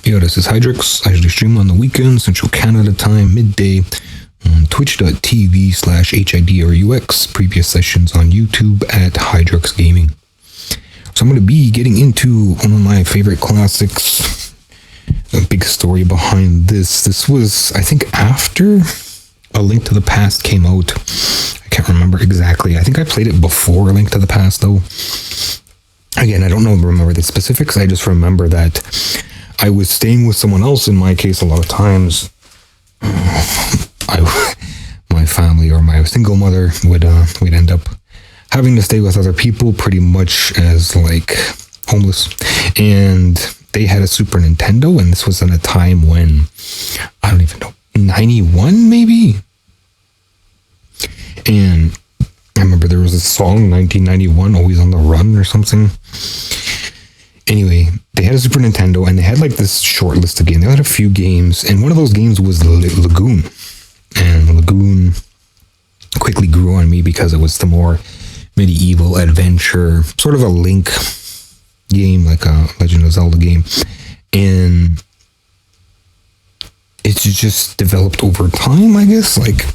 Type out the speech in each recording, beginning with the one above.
Yo, this is Hidrux. I usually stream on the weekend, Central Canada time, midday, on twitch.tv/HIDRUX. Previous sessions on YouTube at Hidrux Gaming. So I'm going to be getting into one of my favorite classics. A big story behind this. This was, I think, after A Link to the Past came out. I can't remember exactly. I think I played it before A Link to the Past, though. Again, I don't remember the specifics. I just remember that I was staying with someone else. In my case, a lot of times, my family or my single mother would end up having to stay with other people, pretty much as like homeless. And they had a Super Nintendo, and this was at a time when, I don't even know, 91 maybe? And I remember there was a song, 1991, Always on the Run or something. Anyway, they had a Super Nintendo, and they had like this short list of games. They had a few games, and one of those games was Lagoon. And Lagoon quickly grew on me because it was the more medieval adventure, sort of a Link game, like a Legend of Zelda game. And it's just developed over time, I guess, like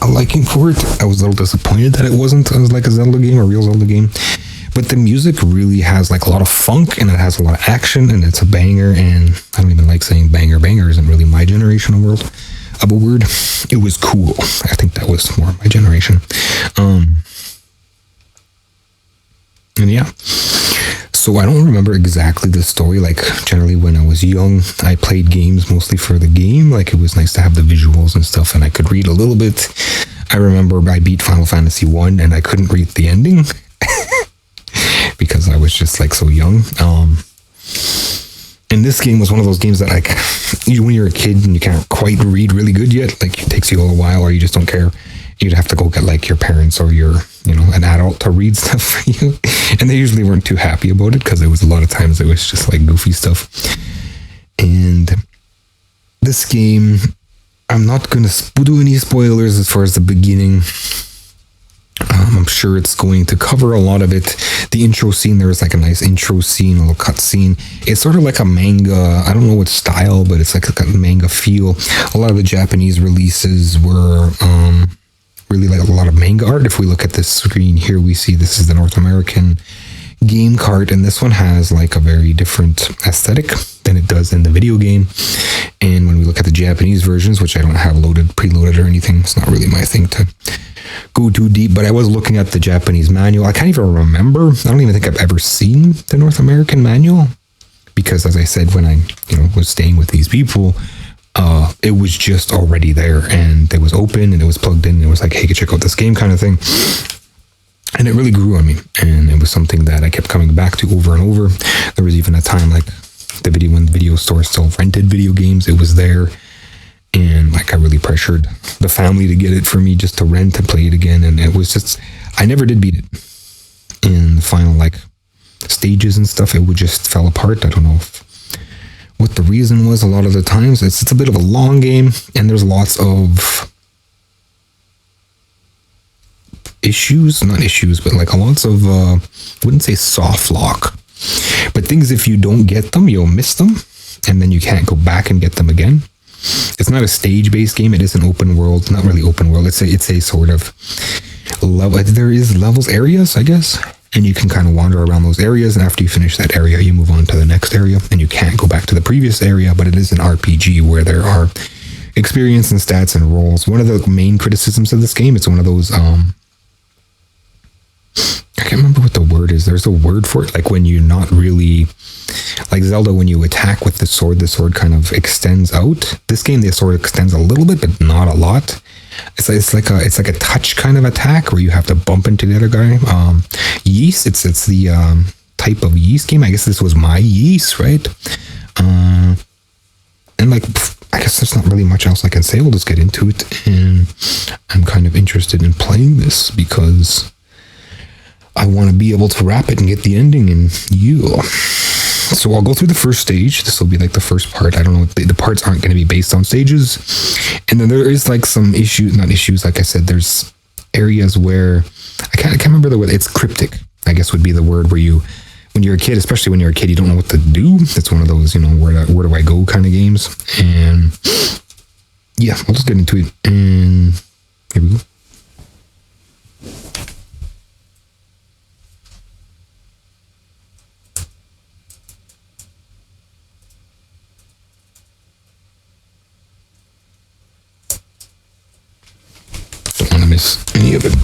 a liking for it. I was a little disappointed that it wasn't like a Zelda game, a real Zelda game. But the music really has like a lot of funk, and it has a lot of action, and it's a banger. And I don't even like saying banger. Banger isn't really my generation of word. It was cool. I think that was more my generation. And yeah. So I don't remember exactly the story. Like, generally when I was young, I played games mostly for the game. Like, it was nice to have the visuals and stuff, and I could read a little bit. I remember I beat Final Fantasy 1, and I couldn't read the ending because I was just like so young. And this game was one of those games that, like, when you're a kid and you can't quite read really good yet, like, it takes you a while, or you just don't care. You'd have to go get like your parents or an adult to read stuff for you. And they usually weren't too happy about it because there was a lot of times it was just like goofy stuff. And this game, I'm not going to do any spoilers as far as the beginning. I'm sure it's going to cover a lot of it. The intro scene, there was like a nice intro scene, a little cut scene. It's sort of like a manga. I don't know what style, but it's like a manga feel. A lot of the Japanese releases were really like a lot of manga art. If we look at this screen here, we see this is the North American game cart, and this one has like a very different aesthetic than it does in the video game. And when we look at the Japanese versions, which I don't have preloaded or anything, it's not really my thing to go too deep, but I was looking at the Japanese manual. I can't even remember. I don't even think I've ever seen the North American manual, because as I said, when I was staying with these people, it was just already there, and it was open and it was plugged in, and it was like, hey, check out this game kind of thing. And it really grew on me, and it was something that I kept coming back to over and over. There was even a time like when the video store still rented video games, it was there, and like I really pressured the family to get it for me just to rent and play it again. And it was just, I never did beat it. In the final like stages and stuff, it would just fell apart. I don't know what the reason was. A lot of the times it's a bit of a long game, and there's lots of not issues, but like lots of I wouldn't say soft lock, but things, if you don't get them, you'll miss them, and then you can't go back and get them again. It's not a stage-based game. It is an open world. Not really open world. It's a sort of level. There is levels, areas, I guess. And you can kind of wander around those areas, and after you finish that area, you move on to the next area, and you can't go back to the previous area. But it is an RPG where there are experience and stats and roles. One of the main criticisms of this game, it's one of those, I can't remember what the word is. There's a word for it, like when you're not really, like Zelda, when you attack with the sword kind of extends out. This game, the sword extends a little bit, but not a lot. It's like a touch kind of attack where you have to bump into the other guy. Yeast, it's the type of yeast game. I guess this was my yeast, right? And like, I guess there's not really much else I can say. We'll just get into it, and I'm kind of interested in playing this because I want to be able to wrap it and get the ending. And so I'll go through the first stage. This will be like the first part. I don't know. The parts aren't going to be based on stages. And then there is like some not issues. Like I said, there's areas where I can't remember the word. It's cryptic, I guess would be the word, where when you're a kid, especially when you're a kid, you don't know what to do. It's one of those, where do I go kind of games. And yeah, I'll just get into it. And here we go. Don't want to miss any of it.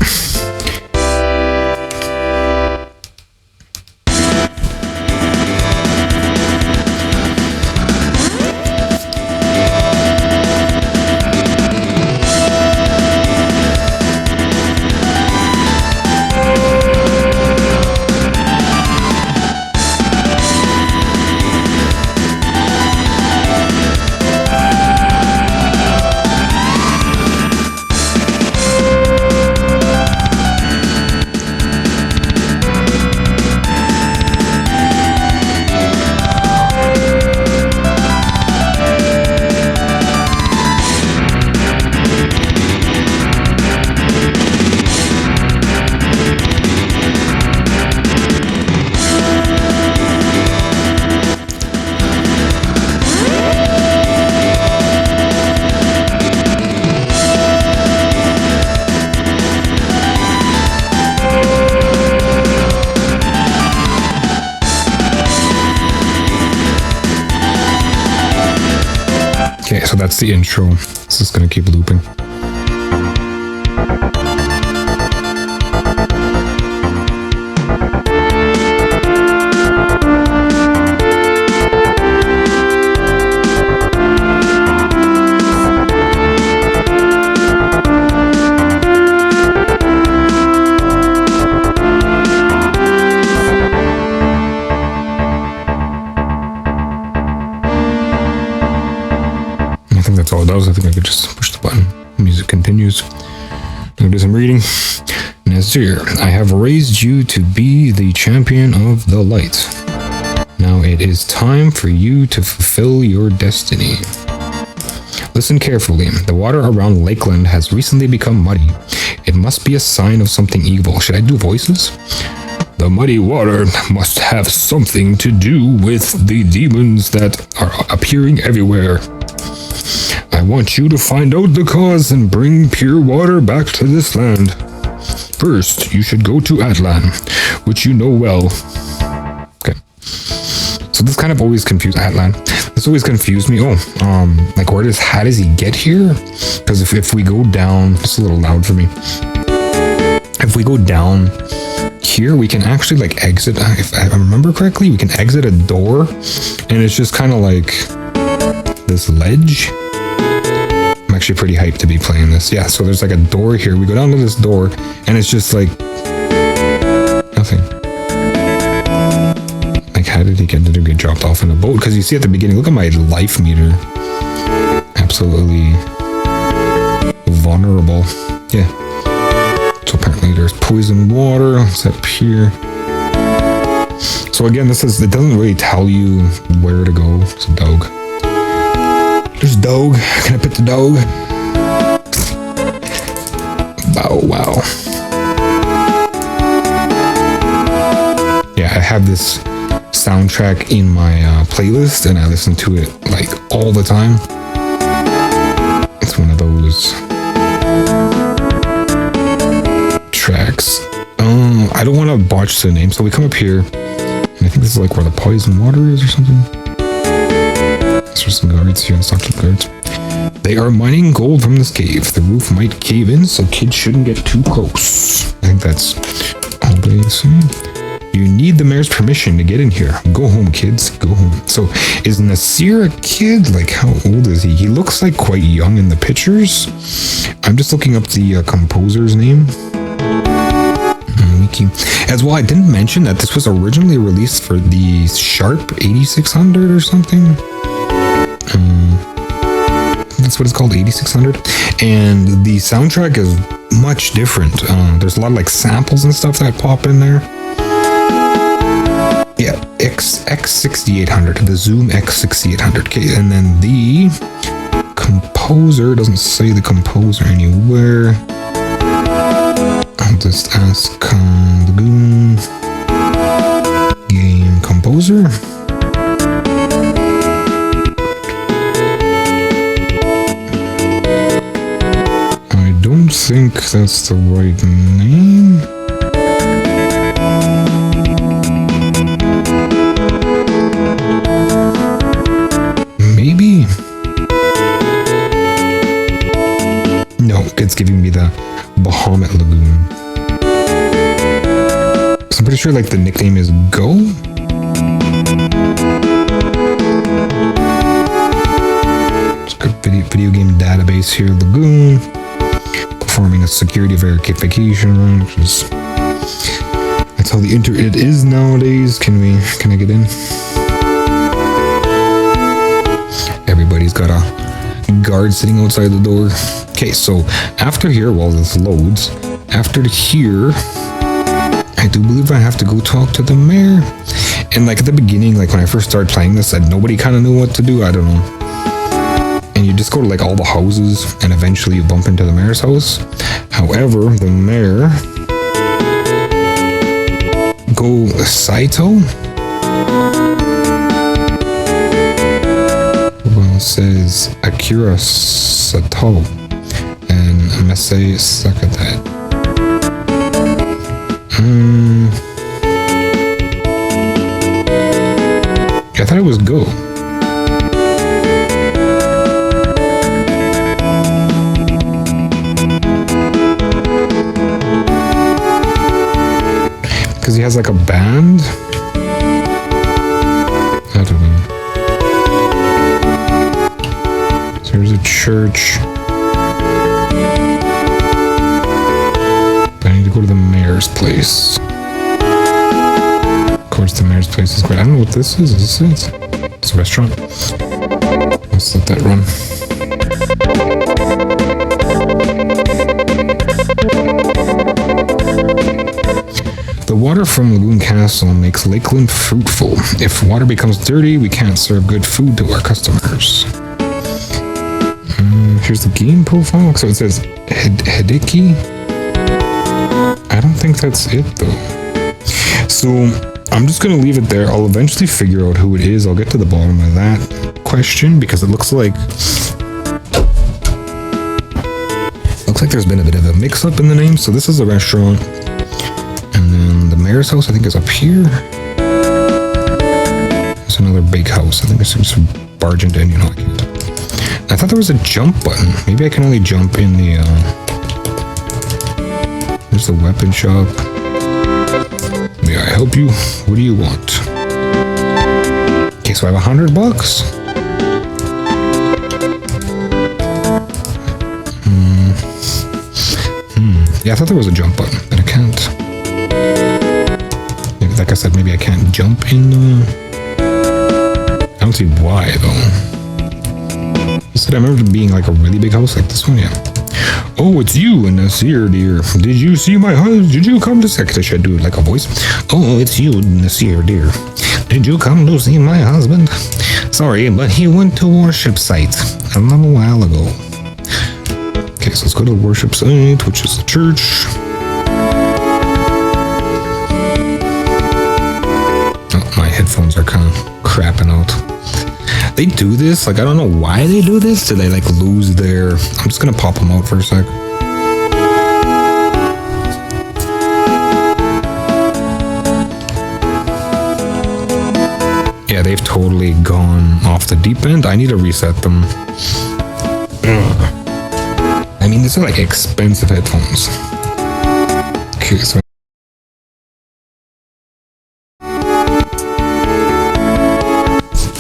Okay, so that's the intro. It's just gonna keep looping. I think that's all it does. I think I could just push the button. Music continues. I'm gonna do some reading. Nazir, I have raised you to be the champion of the light. Now it is time for you to fulfill your destiny. Listen carefully. The water around Lakeland has recently become muddy. It must be a sign of something evil. Should I do voices? The muddy water must have something to do with the demons that are appearing everywhere. I want you to find out the cause and bring pure water back to this land. First, you should go to Atlan, which you know well. Okay. So this kind of always confused Atlan. This always confused me. Like how does he get here? Because if we go down, it's a little loud for me. If we go down here, we can actually like exit. If I remember correctly, we can exit a door, and it's just kind of like this ledge. I'm actually pretty hyped to be playing this. Yeah, so there's like a door here. We go down to this door, and it's just like nothing. Like, how did he get dropped off in a boat? Because you see at the beginning, look at my life meter. Absolutely vulnerable. Yeah. So apparently there's poison water. It's up here. So again, it doesn't really tell you where to go. It's a dog. There's a dog. Can I pet the dog? Wow. Yeah, I have this soundtrack in my playlist, and I listen to it like all the time. It's one of those tracks. I don't want to botch the name, so we come up here, and I think this is like where the poison water is or something. There's some guards here, instructed guards. They are mining gold from this cave. The roof might cave in, so kids shouldn't get too close. I think that's all they say. You need the mayor's permission to get in here. Go home, kids. Go home. So, is Nasir a kid? Like, how old is he? He looks like quite young in the pictures. I'm just looking up the composer's name. As well, I didn't mention that this was originally released for the Sharp 8600 or something. That's what it's called, 8600. And the soundtrack is much different. There's a lot of like samples and stuff that pop in there. Yeah, X6800, the Zoom X6800. Okay, and then the composer, doesn't say the composer anywhere. I'll just ask Lagoon. game composer. I don't think that's the right name. Maybe? No, it's giving me the Bahamut Lagoon. So I'm pretty sure like the nickname is Go? It's a good video game database here, Lagoon. Performing a security verification run, which is... That's how the internet is nowadays. Can I get in? Everybody's got a guard sitting outside the door. Okay, so after here, while this loads, after here, I do believe I have to go talk to the mayor. And like at the beginning, like when I first started playing this, nobody kind of knew what to do. I don't know. And you just go to like all the houses and eventually you bump into the mayor's house. However, the mayor, Go Saito, well, it says Akira Sato and Masai Sakata. I thought it was Go. Because he has like a band? I don't know. So here's a church. But I need to go to the mayor's place. Of course, the mayor's place is great. I don't know what this is. Is this it? It's a restaurant. Let's let that run. The water from Lagoon Castle makes Lakeland fruitful. If water becomes dirty, we can't serve good food to our customers. Here's the game profile. So it says Hideki. I don't think that's it though. So I'm just gonna leave it there. I'll eventually figure out who it is. I'll get to the bottom of that question because it looks like there's been a bit of a mix-up in the name. So this is a restaurant. And then the mayor's house, I think, is up here. There's another big house. I think there's some barge into it. You know, I can't. I thought there was a jump button. Maybe I can only jump in the... There's the weapon shop. May I help you? What do you want? Okay, so I have $100. Yeah, I thought there was a jump button, but I can't. Like I said, maybe I can't jump in the... I don't see why, though. I said I remember it being like a really big house like this one, yeah. Oh, it's you, Nasir, dear. Did you see my husband? Did you come to see... I should do it like a voice. Oh, it's you, Nasir, dear. Did you come to see my husband? Sorry, but he went to worship site a little while ago. Okay, so let's go to the worship site, which is the church. My headphones are kind of crapping out. They do this, like I don't know why they do this. Do they like lose their... I'm just gonna pop them out for a sec. Yeah, they've totally gone off the deep end. I need to reset them. I mean, these are like expensive headphones. Okay, so...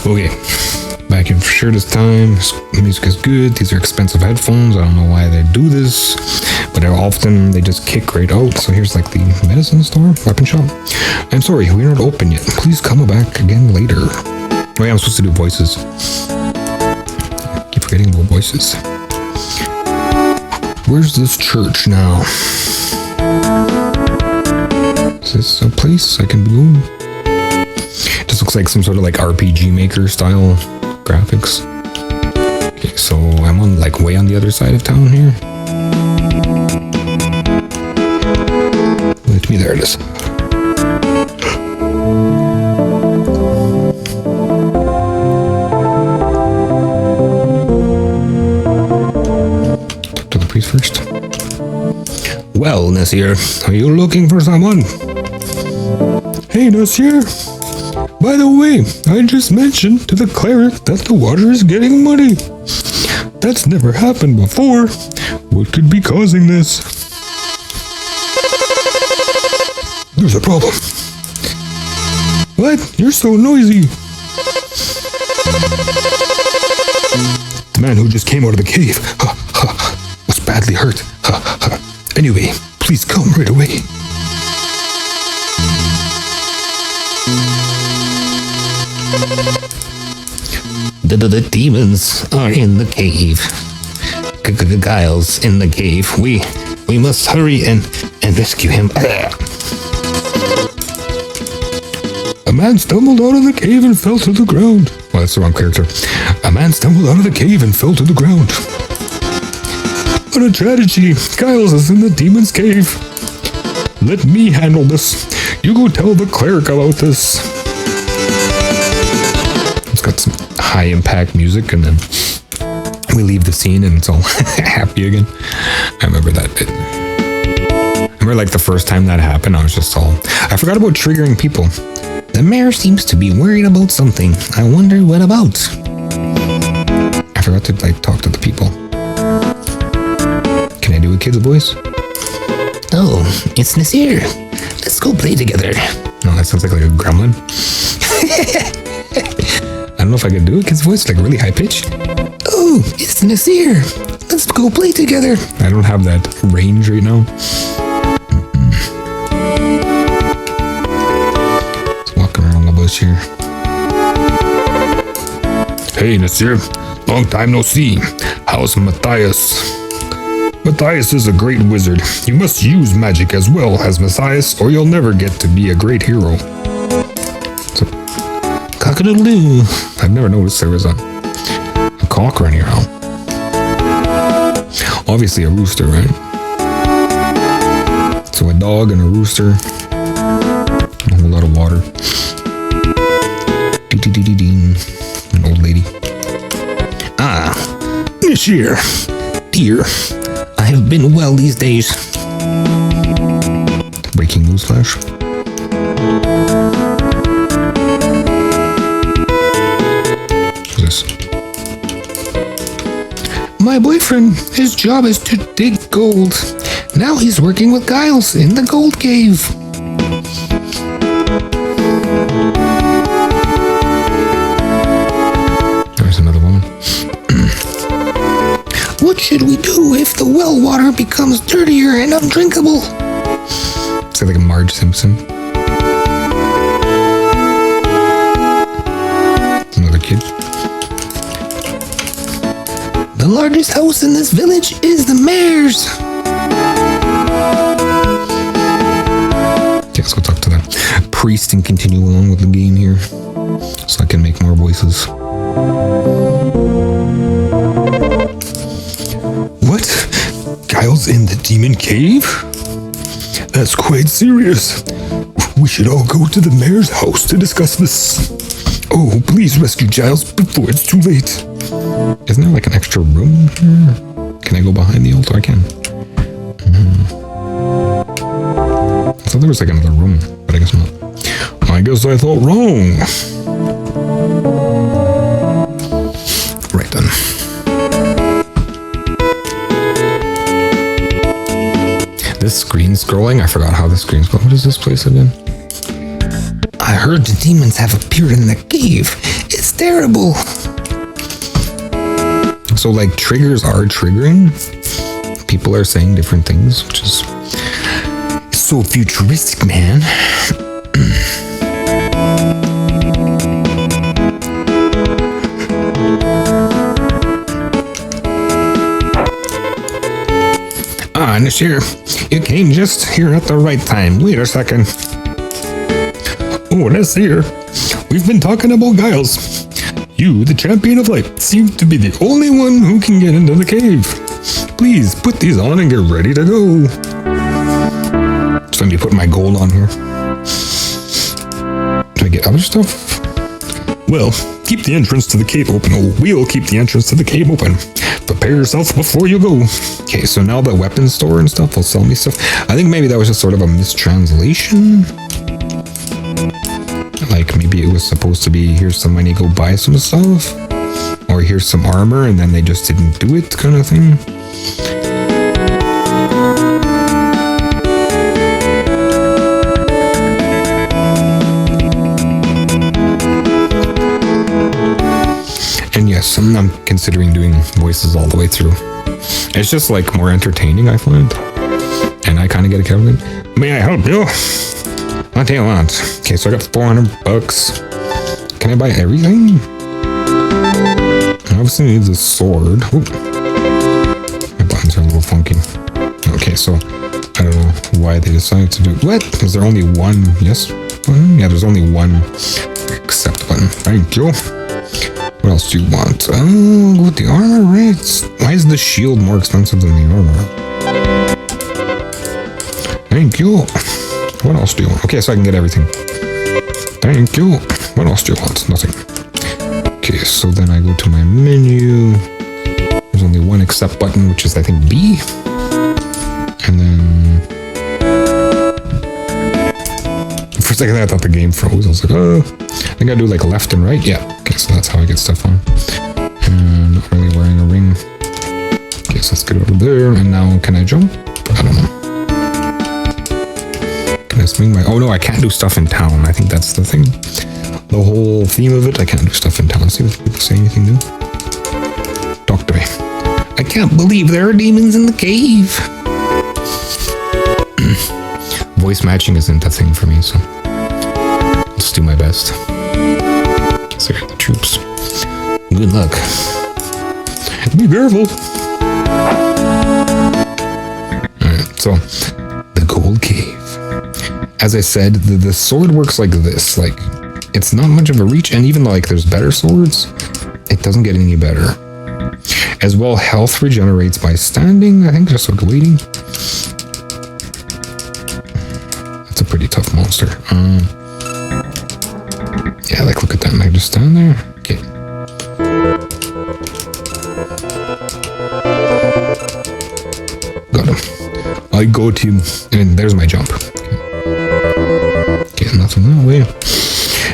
Okay, back in for sure this time. The music is good. These are expensive headphones. I don't know why they do this, but often they just kick right out. So here's like the medicine store, weapon shop. I'm sorry, we're not open yet. Please come back again later. Oh yeah, I'm supposed to do voices. I keep forgetting about voices. Where's this church now? Is this a place I can go? This looks like some sort of like RPG Maker style graphics. Okay, so I'm on like way on the other side of town here. Let me, there it is. Well, Nasir, are you looking for someone? Hey, Nasir. By the way, I just mentioned to the cleric that the water is getting muddy. That's never happened before. What could be causing this? There's a problem. What? You're so noisy. The man who just came out of the cave was badly hurt. Anyway, please come right away. The demons are in the cave. Giles in the cave. We must hurry and rescue him. A man stumbled out of the cave and fell to the ground. Well, that's the wrong character. A man stumbled out of the cave and fell to the ground. What a tragedy. Giles is in the demon's cave. Let me handle this. You go tell the cleric about this. It's got some high impact music and then we leave the scene and it's all happy again. I remember that bit. I remember like the first time that happened, I was just all... I forgot about triggering people. The mayor seems to be worried about something. I wonder what about. I forgot to like talk to the people. Can I do a kid's voice? Oh, it's Nasir. Let's go play together. No, that sounds like a gremlin. I don't know if I can do a kid's voice, like really high pitched. Oh, it's Nasir. Let's go play together. I don't have that range right now. Let's walk around the bush here. Hey, Nasir. Long time no see. How's Matthias? Matthias is a great wizard. You must use magic as well as Matthias, or you'll never get to be a great hero. So, cock-a-doodle-doo. I've never noticed there was a cock running around. Obviously a rooster, right? So a dog and a rooster. A whole lot of water. An old lady. Ah, Nasir, dear. I have been well these days. Breaking news flash. What's this? My boyfriend, his job is to dig gold. Now he's working with Giles in the gold cave. There's another woman. What should we do if the well water becomes dirtier and undrinkable? It's like a Marge Simpson. Another kid. The largest house in this village is the mayor's. Okay, let's go talk to the priest and continue along with the game here. So I can make more voices. What? Giles in the demon cave? That's quite serious. We should all go to the mayor's house to discuss this. Oh, please rescue Giles before it's too late. Isn't there like an extra room here? Can I go behind the altar? I can. I thought there was like another room, but I guess not. I guess I thought wrong. Right then. This screen scrolling, I forgot how the screen's going. What is this place again? I heard the demons have appeared in the cave. It's terrible. So like triggers are triggering. People are saying different things, which is so futuristic, man. Ah, Nasir, you came just here at the right time. Wait a second. Oh, Nasir, we've been talking about Giles. You, the champion of light, seem to be the only one who can get into the cave. Please put these on and get ready to go. So let me put my gold on here. Do I get other stuff? Well, keep the entrance to the cave open. Oh, we'll keep the entrance to the cave open. Prepare yourself before you go. Okay, so now the weapon store and stuff will sell me stuff. I think maybe that was just sort of a mistranslation. Like maybe it was supposed to be, here's some money, go buy some stuff. Or here's some armor, and then they just didn't do it, kind of thing. And yes, I'm considering doing voices all the way through. It's just like more entertaining, I find. And I kind of get a kick out of it. May I help you? What do you want? Okay, so I got 400 bucks. Can I buy everything? I obviously need the sword. Ooh. My buttons are a little funky. Okay, so I don't know why they decided to do... What? Is there only one yes button? Yeah, there's only one accept button. Thank you. What else do you want? Oh, with the armor, right? Why is the shield more expensive than the armor? Thank you. What else do you want? Okay, so I can get everything. Thank you. What else do you want? Nothing. Okay, so then I go to my menu. There's only one accept button, which is I think B. And then... For a second I thought the game froze. I was like, oh, I think I do like left and right. Yeah. Okay, so that's how I get stuff on. And not really wearing a ring. Okay, so let's get over there. And now can I jump? I don't know. Can I swing my... Oh no, I can't do stuff in town. I think that's the thing. The whole theme of it, I can't do stuff in town. Let's see if people say anything new. Talk to me. I can't believe there are demons in the cave. Voice matching isn't a thing for me, so let's do my best. So here are the troops. Good luck. Be careful. Alright, so the gold cave. As I said, the sword works like this. Like, it's not much of a reach, and even like there's better swords, it doesn't get any better. As well, health regenerates by standing, I think, just like waiting. That's a pretty tough monster. Yeah, like look at that, I just stand there. Okay. Got him. I got him, and there's my jump. Okay, nothing that way.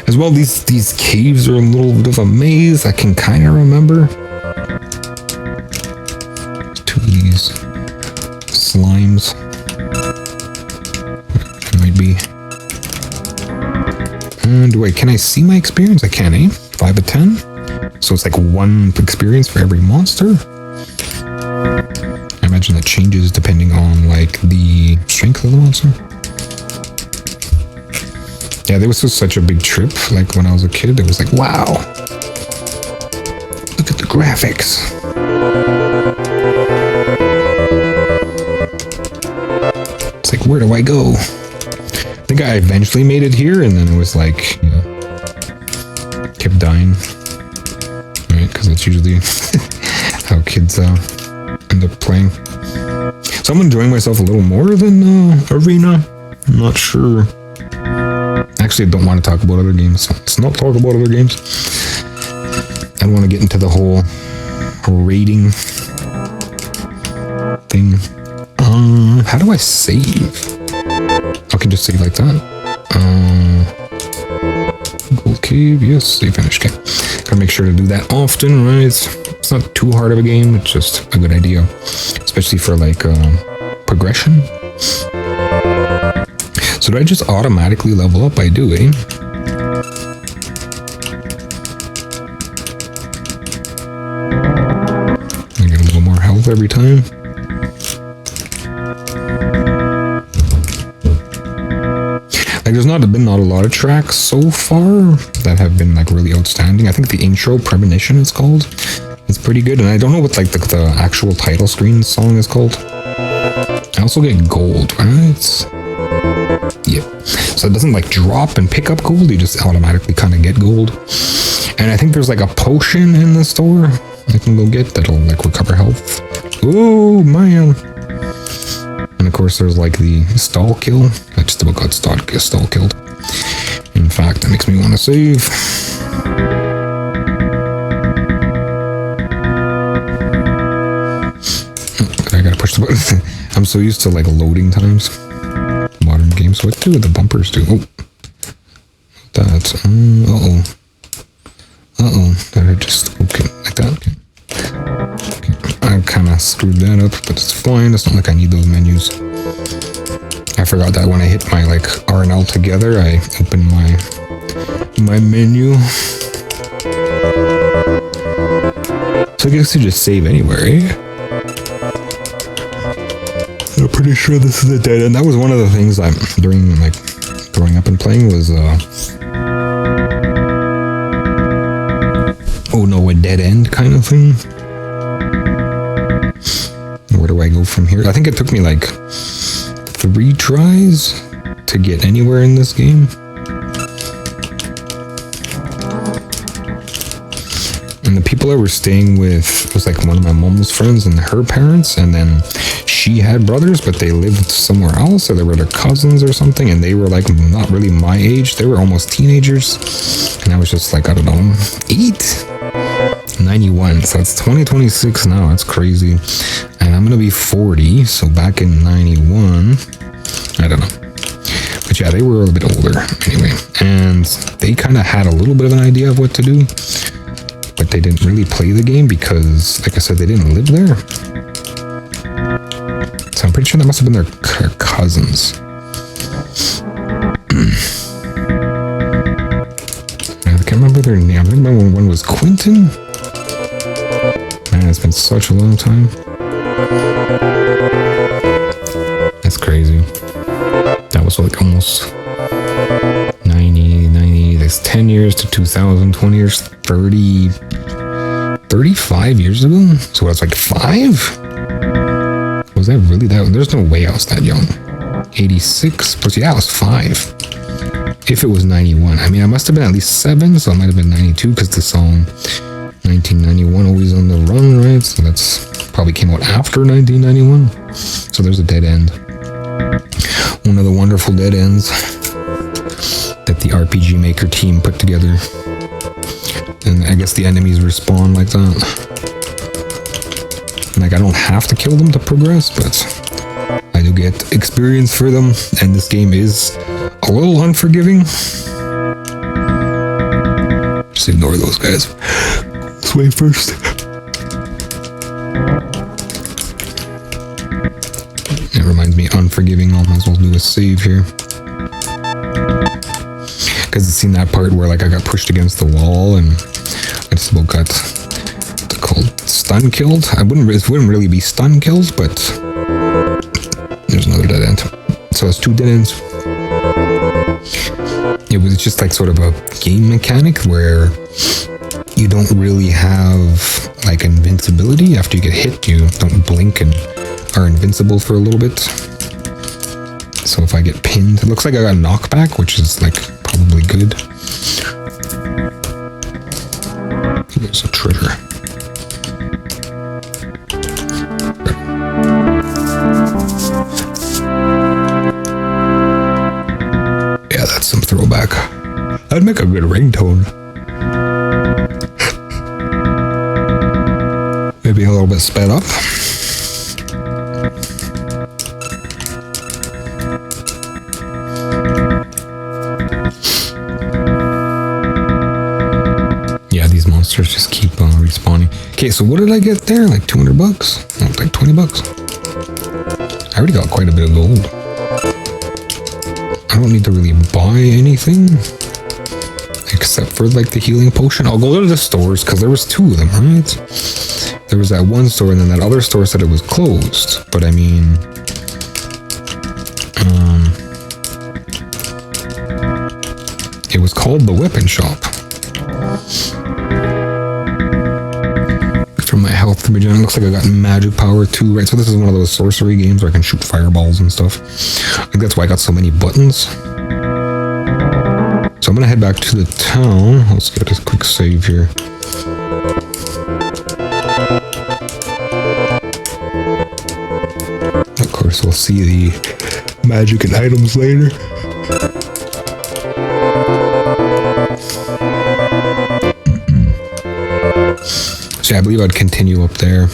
As well, these caves are a little bit of a maze. I can kind of remember. Two of these slimes. It might be. And wait, can I see my experience? I can, eh? 5 of 10. So it's like 1 experience for every monster. I imagine that changes depending on like the strength of the monster. Yeah, there was just such a big trip. Like when I was a kid, it was like, wow, look at the graphics. It's like, where do I go? I think I eventually made it here, and then it was like, you know, kept dying. Right, because that's usually how kids end up playing. So I'm enjoying myself a little more than Arena. I'm not sure. Actually, I don't want to talk about other games, so let's not talk about other games. I don't want to get into the whole rating thing. How do I save? I can just save like that. Gold Cave, yes, save finish. Okay. Gotta make sure to do that often, right? It's not too hard of a game, it's just a good idea. Especially for like progression. So do I just automatically level up? I do, eh? I get a little more health every time. Like there's not a lot of tracks so far that have been like really outstanding. I think the intro, Premonition it's called. It's pretty good, and I don't know what like the actual title screen song is called. I also get gold, right? Yeah, so it doesn't like drop and pick up gold, you just automatically kind of get gold. And I think there's like a potion in the store I can go get that'll like recover health. Oh man. And of course there's like the stall kill. I just about got stall killed. In fact, that makes me want to save. first, but I'm so used to like loading times. Modern games. What do the bumpers do? Oh, that's That I just okay like that. Okay. I kind of screwed that up, but it's fine. It's not like I need those menus. I forgot that when I hit my like R and L together, I open my menu. So I guess you just save anywhere, eh? I'm pretty sure this is a dead end. That was one of the things that during like growing up and playing was oh no, a dead end kind of thing. Where do I go from here? I think it took me like 3 tries to get anywhere in this game. And the people I was staying with was like one of my mom's friends and her parents, and then she had brothers, but they lived somewhere else, or they were their cousins or something, and they were like not really my age. They were almost teenagers, and I was just like, I don't know, 91, so it's 2026 now. That's crazy. And I'm gonna be 40, so back in 91, I don't know. But yeah, they were a little bit older anyway, and they kind of had a little bit of an idea of what to do, but they didn't really play the game because, like I said, they didn't live there. So I'm pretty sure that must have been their cousins. I can't remember their name. I think one was Quentin. Man, it's been such a long time. That's crazy. That was like almost 90, that's 10 years to 2000, 20 years, 35 years ago? So that's like 5? Was that really that? There's no way I was that young. 86? But yeah, I was 5. If it was 91. I mean, I must have been at least 7, so I might have been 92 because the song 1991, Always on the Run, right? So that's probably came out after 1991. So there's a dead end. One of the wonderful dead ends that the RPG Maker team put together. And I guess the enemies respawn like that. Like, I don't have to kill them to progress, but I do get experience for them, and this game is a little unforgiving. Just ignore those guys. This way first. It reminds me, unforgiving. I might as well do a save here. Because it's seen that part where like I got pushed against the wall and I just about got called stun killed. It wouldn't really be stun kills, but there's another dead end. So it's 2 dead ends. It was just like sort of a game mechanic where you don't really have like invincibility. After you get hit, you don't blink and are invincible for a little bit. So if I get pinned, it looks like I got a knockback, which is like probably good. There's a trigger. Yeah, that's some throwback. That'd make a good ringtone. Maybe a little bit sped up. Yeah, these monsters just keep respawning. Okay, so what did I get there? Like $200? No, like $20. I already got quite a bit of gold. I don't need to really buy anything except for like the healing potion. I'll go to the stores because there was 2 of them, right? There was that one store and then that other store said it was closed. But I mean, it was called the weapon shop. From my health to regen, it looks like I got magic power too, right? So this is one of those sorcery games where I can shoot fireballs and stuff. I think that's why I got so many buttons. So I'm gonna head back to the town. Let's get a quick save here. Of course, we'll see the magic and items later. So yeah, I believe I'd continue up there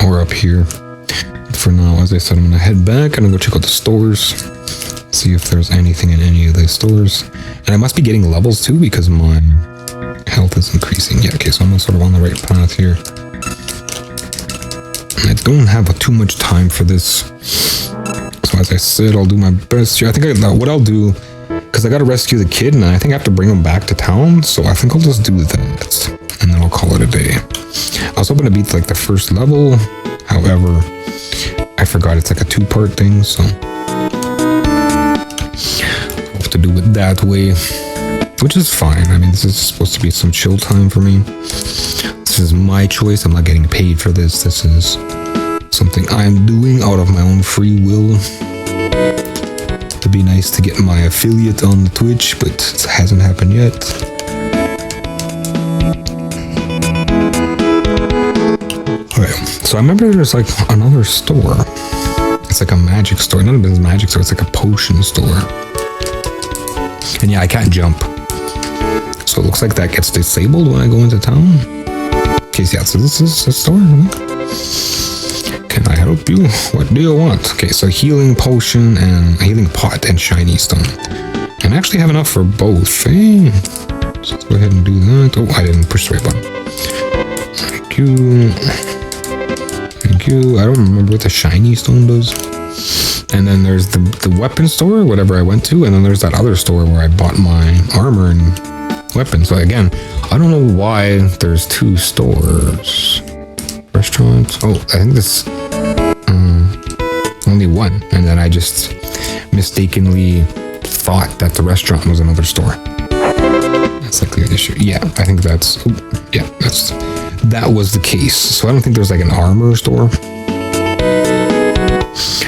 or up here for now, as I said, I'm gonna head back and I'm gonna go check out the stores, see if there's anything in any of the stores. And I must be getting levels too because my health is increasing. Yeah, okay, so I'm sort of on the right path here. And I don't have too much time for this. So as I said, I'll do my best here. I think what I'll do, because I gotta rescue the kid and I think I have to bring him back to town. So I think I'll just do that and then I'll call it a day. I was hoping to beat like the first level. However, I forgot it's like a 2-part thing, so I'll have to do it that way, which is fine. I mean, this is supposed to be some chill time for me. This is my choice. I'm not getting paid for this. This is something I'm doing out of my own free will. It'd be nice to get my affiliate on the Twitch, but it hasn't happened yet. So I remember there's like another store. It's like a magic store. Not even a magic store, it's like a potion store. And yeah, I can't jump. So it looks like that gets disabled when I go into town. Okay, so yeah, so this is a store. Can I help you? What do you want? Okay, so healing potion and healing pot and shiny stone. And I actually have enough for both, eh? So let's go ahead and do that. Oh, I didn't push the right button. Thank you. Thank you. I don't remember what the shiny stone does. And then there's the weapon store, whatever I went to, and then there's that other store where I bought my armor and weapons. So again, I don't know why there's 2 stores. Restaurants. Oh, I think this only one, and then I just mistakenly thought that the restaurant was another store. That's likely an issue. Yeah, I think that's. Yeah, that was the case. So I don't think there's like an armor store.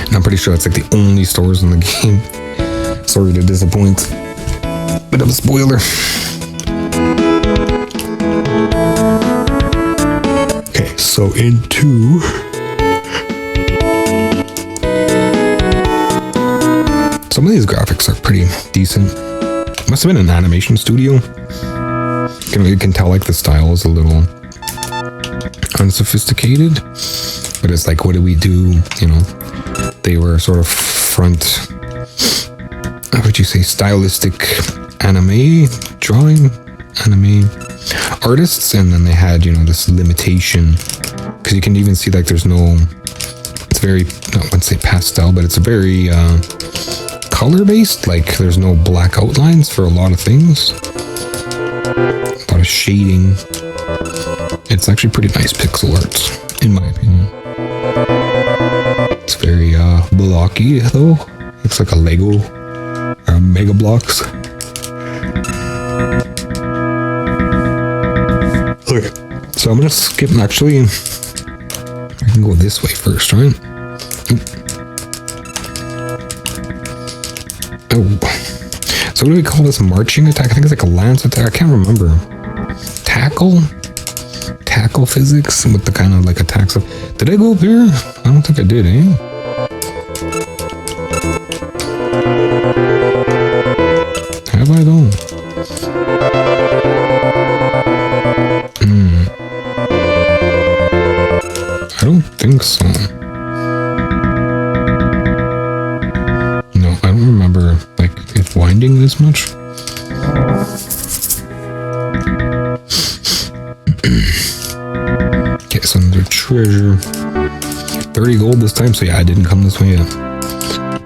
And I'm pretty sure that's like the only stores in the game. Sorry to disappoint. Bit of a spoiler. Okay, so into some of these graphics are pretty decent. Must have been an animation studio. You can tell like the style is a little unsophisticated, but it's like, what do we do? You know, they were sort of front, how would you say, stylistic anime drawing, anime artists, and then they had, you know, this limitation, because you can even see like there's no, it's very, I wouldn't say pastel, but it's a very color based, like there's no black outlines for a lot of things, a lot of shading. It's actually pretty nice pixel art, in my opinion. It's very blocky though. Looks like a Lego or Mega Blocks. Okay, so I'm gonna skip. Actually, I can go this way first, right? Oh, so what do we call this? Marching attack? I think it's like a lance attack. I can't remember. Tackle physics with the kind of like attacks of. Did I go up here? I don't think I did, eh? Have I though? I don't think so. No, I don't remember like it winding this much. Okay, so another treasure. 30 gold this time, so yeah, I didn't come this way yet.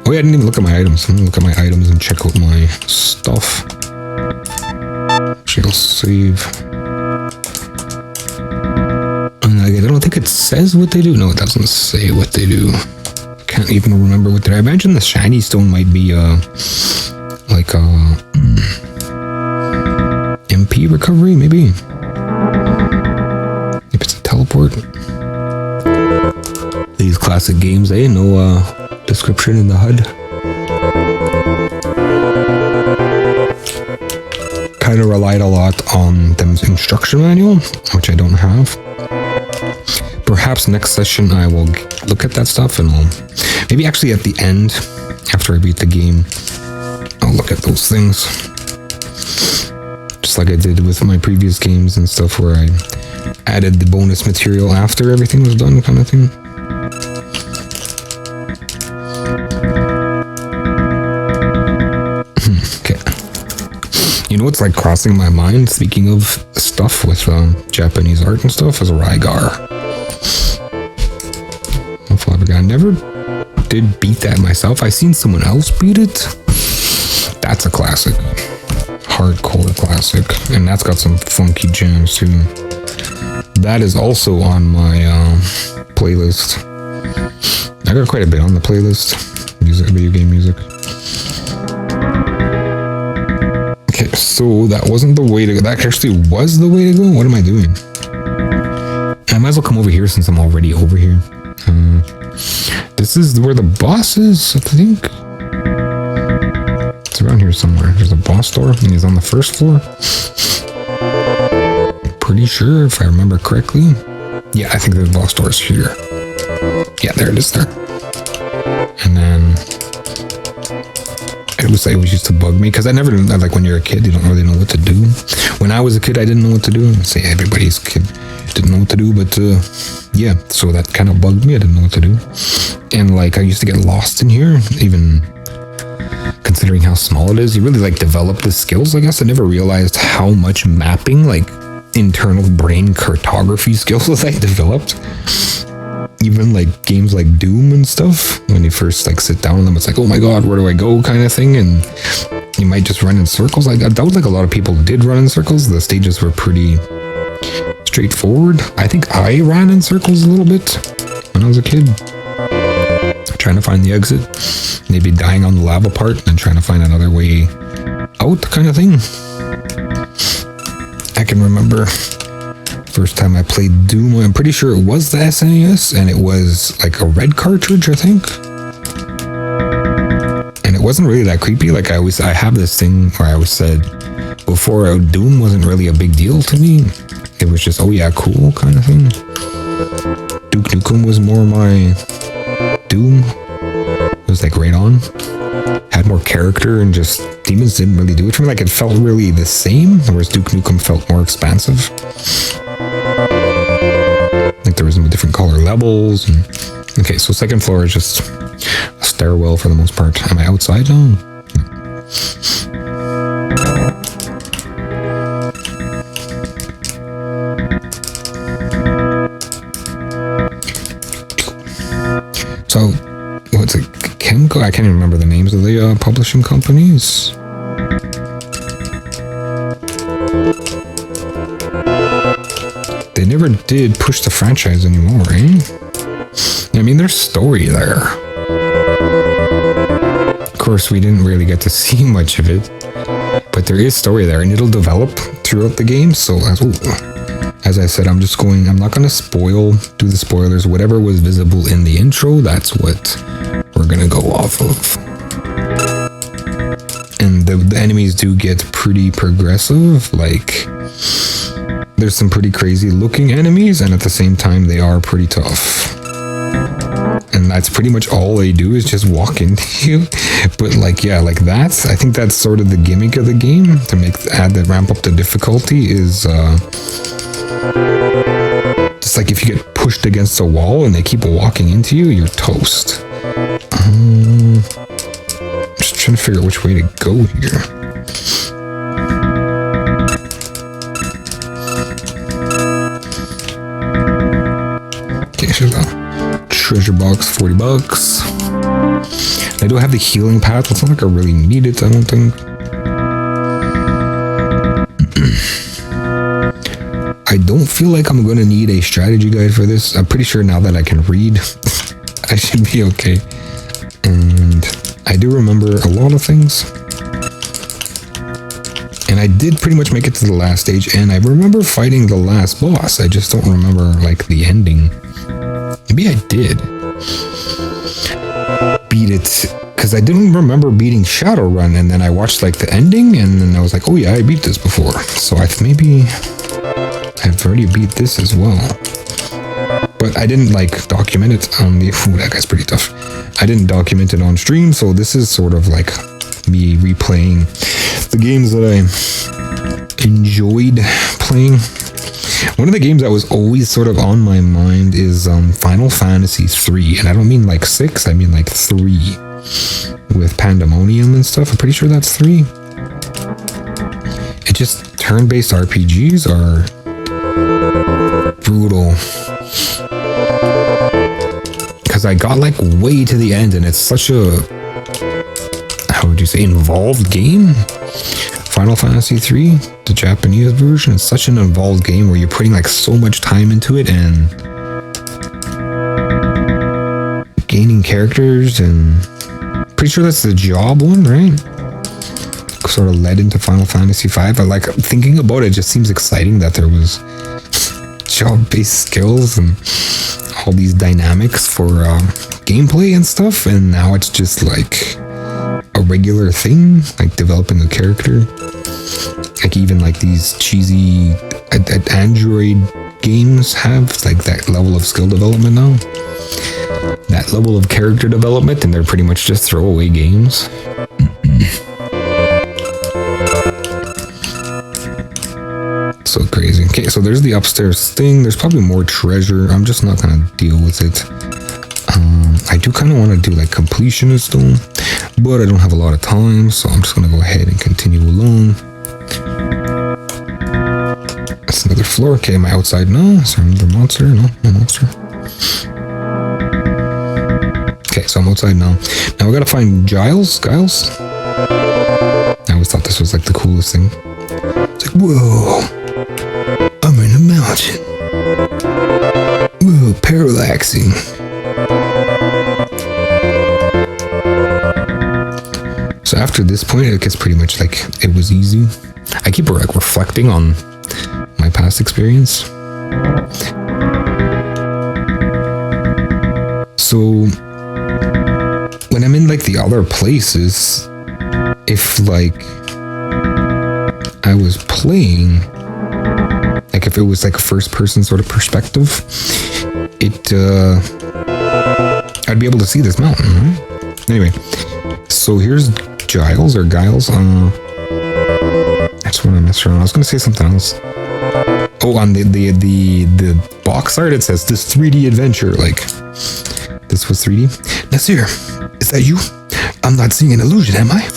Oh yeah, I didn't even look at my items. I'm gonna look at my items and check out my stuff. Actually, I'll save. And I don't think it says what they do. No, it doesn't say what they do. Can't even remember what they do. I imagine the shiny stone might be like a MP recovery, maybe. If it's a teleport. These classic games, eh? No description in the HUD. Kind of relied a lot on the instruction manual, which I don't have. Perhaps next session I will look at that stuff and I'll maybe actually at the end, after I beat the game, I'll look at those things. Just like I did with my previous games and stuff where I added the bonus material after everything was done, kind of thing. what's like crossing my mind, speaking of stuff with Japanese art and stuff, is Rygar. I never did beat that myself. I seen someone else beat it. That's a classic. Hardcore classic. And that's got some funky jams too. That is also on my playlist. I got quite a bit on the playlist. Music, video game music. Okay, so that wasn't the way to go. That actually was the way to go. What am I doing? I might as well come over here since I'm already over here. This is where the boss is, I think. It's around here somewhere. There's a boss door, and he's on the first floor. Pretty sure, if I remember correctly. Yeah, I think the boss door is here. Yeah, there it is there. And then it was used to bug me because I never, like when you're a kid, you don't really know what to do. When I was a kid, I didn't know what to do. I'd say everybody's kid didn't know what to do, but yeah, so that kind of bugged me. I didn't know what to do. And like I used to get lost in here, even considering how small it is. You really like develop the skills, I guess. I never realized how much mapping, like internal brain cartography skills I developed. Even like games like Doom and stuff, when you first like sit down on them, it's like, oh my god, where do I go kind of thing, and you might just run in circles. I doubt like a lot of people did run in circles. The stages were pretty straightforward. I think I ran in circles a little bit when I was a kid, trying to find the exit, maybe dying on the lava part and trying to find another way out kind of thing. I can remember first time I played Doom, I'm pretty sure it was the SNES, and it was like a red cartridge, I think. And it wasn't really that creepy. Like I have this thing where I always said before, Doom wasn't really a big deal to me. It was just, oh yeah, cool kind of thing. Duke Nukem was more my Doom. It was like right on. Had more character, and just demons didn't really do it for me. Like it felt really the same, whereas Duke Nukem felt more expansive. Like there was different color levels. And okay, so second floor is just a stairwell for the most part. Am I outside now? No. So, what's it? Kemco? I can't even remember the names of the publishing companies. They never did push the franchise anymore, eh? I mean, there's story there. Of course, we didn't really get to see much of it, but there is story there, and it'll develop throughout the game. So, as I said, I'm not going to do the spoilers. Whatever was visible in the intro, that's what we're going to go off of. And the enemies do get pretty progressive. Like, there's some pretty crazy looking enemies, and at the same time, they are pretty tough. And that's pretty much all they do is just walk into you. But like, yeah, like I think that's sort of the gimmick of the game, to ramp up the difficulty is, just like if you get pushed against a wall and they keep walking into you, you're toast. Just trying to figure out which way to go here. Okay, here's a treasure box, $40. I do have the healing path. It's not like I really need it, I don't think. I don't feel like I'm going to need a strategy guide for this. I'm pretty sure now that I can read, I should be okay. And I do remember a lot of things. And I did pretty much make it to the last stage, and I remember fighting the last boss. I just don't remember, like, the ending. Maybe I did beat it, because I didn't remember beating Shadowrun, and then I watched, like, the ending, and then I was like, oh yeah, I beat this before. So maybe I've already beat this as well. But I didn't, like, document it on the... Ooh, that guy's pretty tough. I didn't document it on stream, so this is sort of like me replaying the games that I enjoyed playing. One of the games that was always sort of on my mind is Final Fantasy 3. And I don't mean like 6, I mean like 3. With Pandemonium and stuff. I'm pretty sure that's 3. it just turn-based RPGs are brutal. Because I got like way to the end and it's such a, how would you say, involved game? Final Fantasy 3, the Japanese version, is such an involved game where you're putting like so much time into it and gaining characters, and pretty sure that's the job one, right? Sort of led into Final Fantasy 5. But like thinking about it, just seems exciting that there was job-based skills and all these dynamics for gameplay and stuff, and now it's just like a regular thing, like developing a character. Like even like these cheesy Android games have like that level of skill development now, that level of character development, and they're pretty much just throwaway games. So crazy. Okay, so there's the upstairs thing. There's probably more treasure. I'm just not gonna deal with it. I do kind of want to do like completionist though, but I don't have a lot of time, so I'm just gonna go ahead and continue along. That's another floor. Okay, am I outside now? Is there another monster? No, no monster. Okay, so I'm outside now. Now we gotta find Giles. I always thought this was like the coolest thing. It's like, whoa, I'm in a mountain. Whoa, parallaxing. So after this point, it gets pretty much like it was easy. I keep like reflecting on my past experience. So when I'm in like the other places, if like I was playing, like if it was like a first person sort of perspective, I'd be able to see this mountain, right? Anyway, so here's Giles or Giles. I just want to mess around. I was going to say something else. Oh, on the box art, it says this 3D adventure. Like, this was 3D. Nasir, is that you? I'm not seeing an illusion, am I?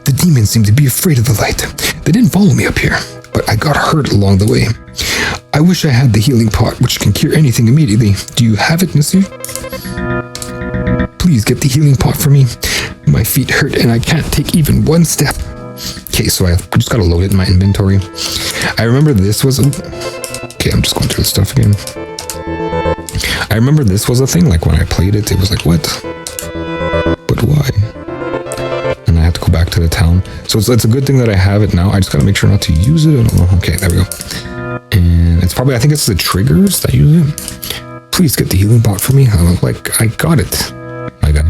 The demons seem to be afraid of the light. They didn't follow me up here, but I got hurt along the way. I wish I had the healing pot, which can cure anything immediately. Do you have it, Nasir? Please get the healing pot for me. My feet hurt and I can't take even one step. Okay, so I just gotta load it in my inventory. I remember this was okay, I'm just going through the stuff again. I remember this was a thing, like when I played it, it was like, what? But why? And I have to go back to the town. So it's a good thing that I have it now. I just gotta make sure not to use it. I don't know. Okay, there we go. And it's probably, I think it's the triggers that use it. Please get the healing pot for me. Like, I got it. My guy.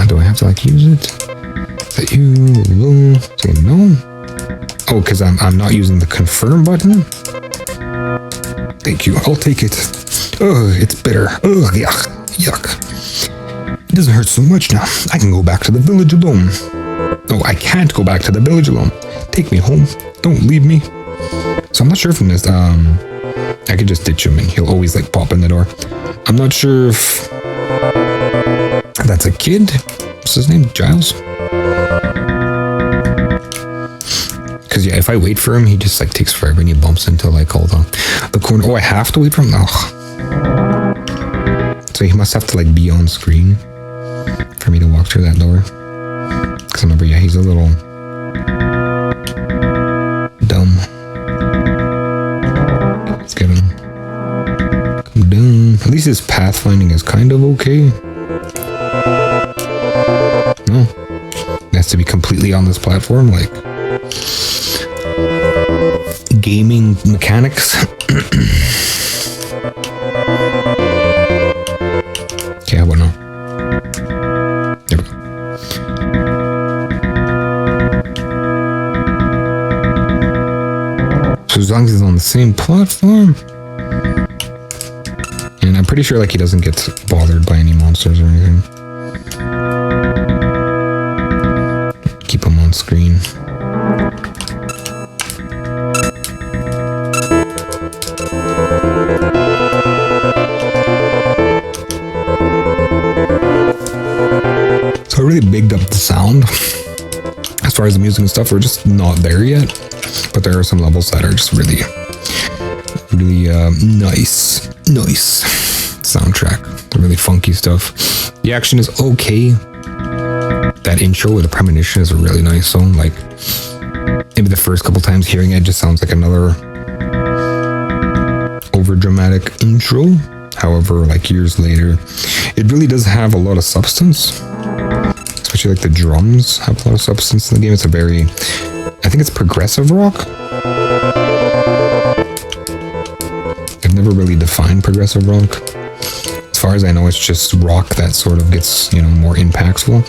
Do I have to like use it? Is that you? Say no. Oh, because I'm not using the confirm button. Thank you. I'll take it. Oh, it's bitter. Oh, yuck. Yuck. It doesn't hurt so much now. I can go back to the village alone. No, I can't go back to the village alone. Take me home. Don't leave me. So I'm not sure if in this, I could just ditch him and he'll always like pop in the door. I'm not sure if that's a kid. What's his name? Giles? Because yeah, if I wait for him, he just like takes forever and he bumps into like all the corner. Oh, I have to wait for him? Ugh. So he must have to like be on screen for me to walk through that door. Because remember, yeah, he's a little dumb. Let's get him. Come down. At least his pathfinding is kind of okay. No. It has to be completely on this platform, like gaming mechanics. Okay, how about now? There we go. So as long as he's on the same platform, and I'm pretty sure like he doesn't get bothered by any monsters or anything. Keep him on screen. So I really bigged up the sound as far far as the music and stuff, we're just not there yet. But there are some levels that are just really, really nice soundtrack. The really funky stuff. The action is okay. That intro with the premonition is a really nice song. Like, maybe the first couple times hearing it just sounds like another over dramatic intro. However, like years later, it really does have a lot of substance. Especially like the drums have a lot of substance in the game. It's a very, I think it's progressive rock. I've never really defined progressive rock. As far as I know, it's just rock that sort of gets, you know, more impactful.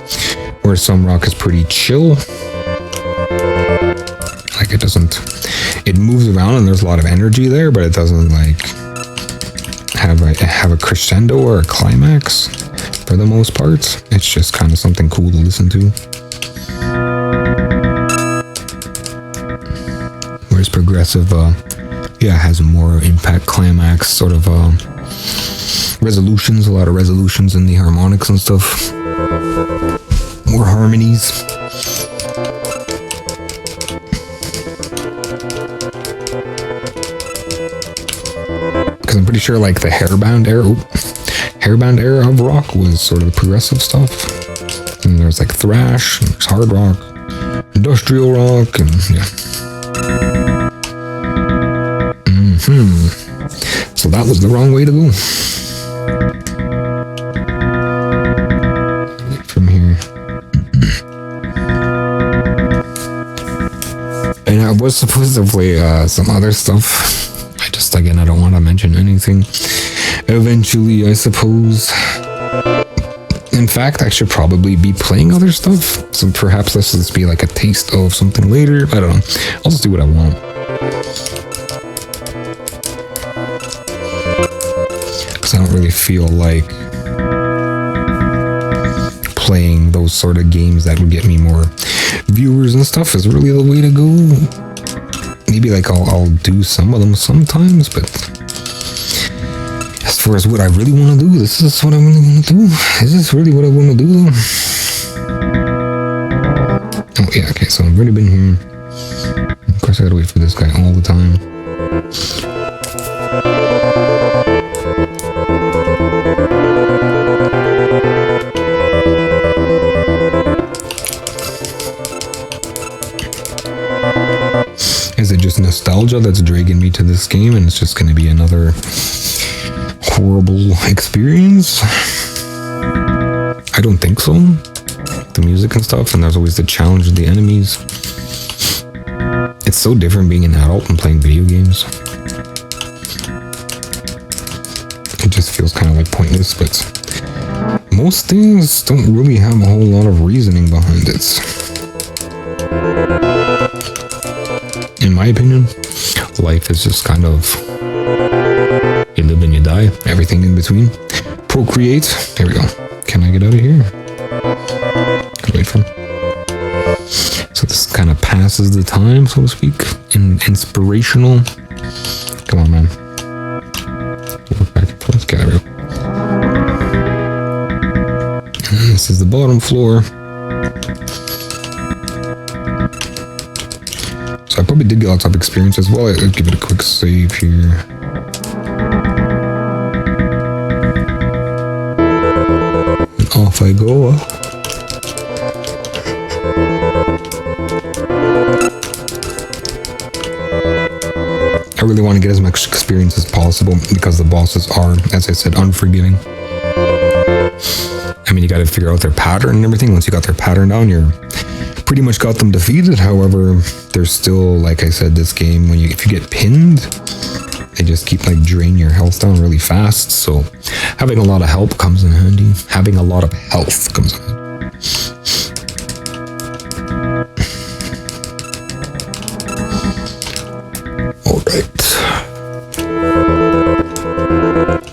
Whereas some rock is pretty chill. Like it moves around and there's a lot of energy there, but it doesn't like have a crescendo or a climax for the most part. It's just kind of something cool to listen to. Whereas progressive, has more impact, climax, sort of resolutions, a lot of resolutions in the harmonics and stuff. More harmonies. Because I'm pretty sure like the hairband era of rock was sort of the progressive stuff. And there's like thrash, and there's hard rock, industrial rock, and yeah. So that was the wrong way to go. From here. And I was supposed to play some other stuff. Again, I don't want to mention anything. Eventually, I suppose. In fact, I should probably be playing other stuff. So perhaps this will just be like a taste of something later. I don't know. I'll just do what I want. Because I don't really feel like playing those sort of games that would get me more viewers and stuff is really the way to go. Maybe like I'll do some of them sometimes, but as far as what I really want to do, this is what I really want to do. Is this really what I want to do though? Oh yeah, okay, so I've already been here. Of course I gotta wait for this guy all the time. Is it just nostalgia that's dragging me to this game and it's just going to be another horrible experience? I don't think so. The music and stuff, and there's always the challenge of the enemies. It's so different being an adult and playing video games. It just feels kind of like pointless, but most things don't really have a whole lot of reasoning behind it. In my opinion, life is just kind of, you live and you die, everything in between. Procreate. Here we go. Can I get out of here? Gotta wait for him. So this kind of passes the time, so to speak. Inspirational. Come on, man. Work back and forth. Get out of here. And this is the bottom floor. So I probably did get lots of experience as well. I'll give it a quick save here. And off I go. I really want to get as much experience as possible because the bosses are, as I said, unforgiving. I mean, you got to figure out their pattern and everything. Once you got their pattern down, you're pretty much got them defeated. However, there's still, like I said, this game, if you get pinned, they just keep like draining your health down really fast. So having a lot of help comes in handy. Having a lot of health comes in handy. Alright.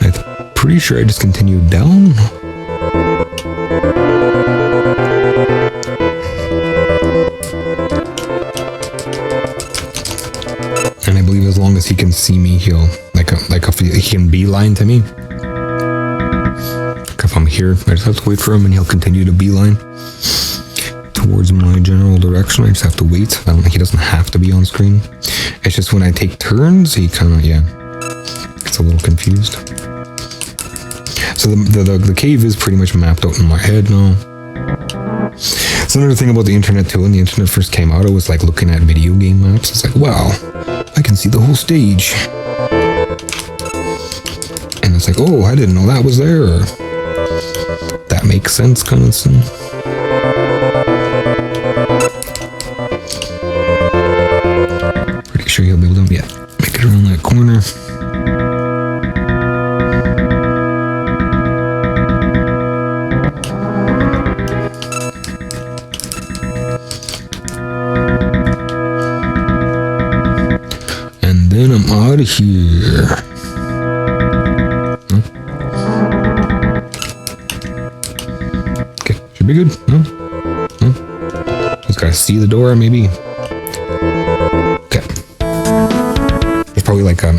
I'm pretty sure I just continued down. And I believe as long as he can see me, he'll if he can beeline to me. Like if I'm here, I just have to wait for him and he'll continue to beeline towards my general direction. I just have to wait. He doesn't have to be on screen. It's just when I take turns, he kind of, gets a little confused. So the cave is pretty much mapped out in my head now. It's another thing about the internet too. When the internet first came out, it was like looking at video game maps. It's like, wow, I can see the whole stage. And it's like, oh, I didn't know that was there. That makes sense, kind of thing. Pretty sure he'll be able to, make it around that corner. And then I'm out of here. Should be good. No? Just gotta see the door, maybe. Okay. There's probably like a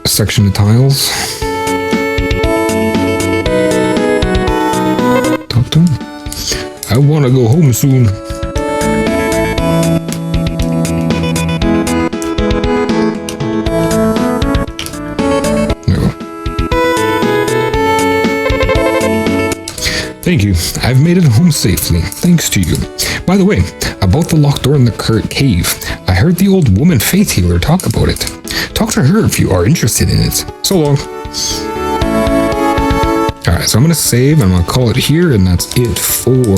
section of tiles. Talk to him. I wanna go home soon. Thank you. I've made it home safely, thanks to you. By the way, about the locked door in the cave, I heard the old woman faith healer talk about it. Talk to her if you are interested in it. So long. Alright, so I'm going to save, and I'm going to call it here, and that's it for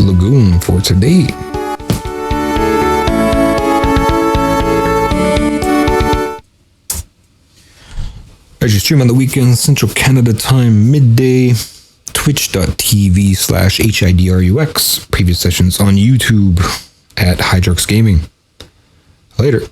Lagoon for today. I just stream on the weekends, Central Canada time, midday. Twitch.tv/HIDRUX. Previous sessions on YouTube at Hidrux Gaming. Later.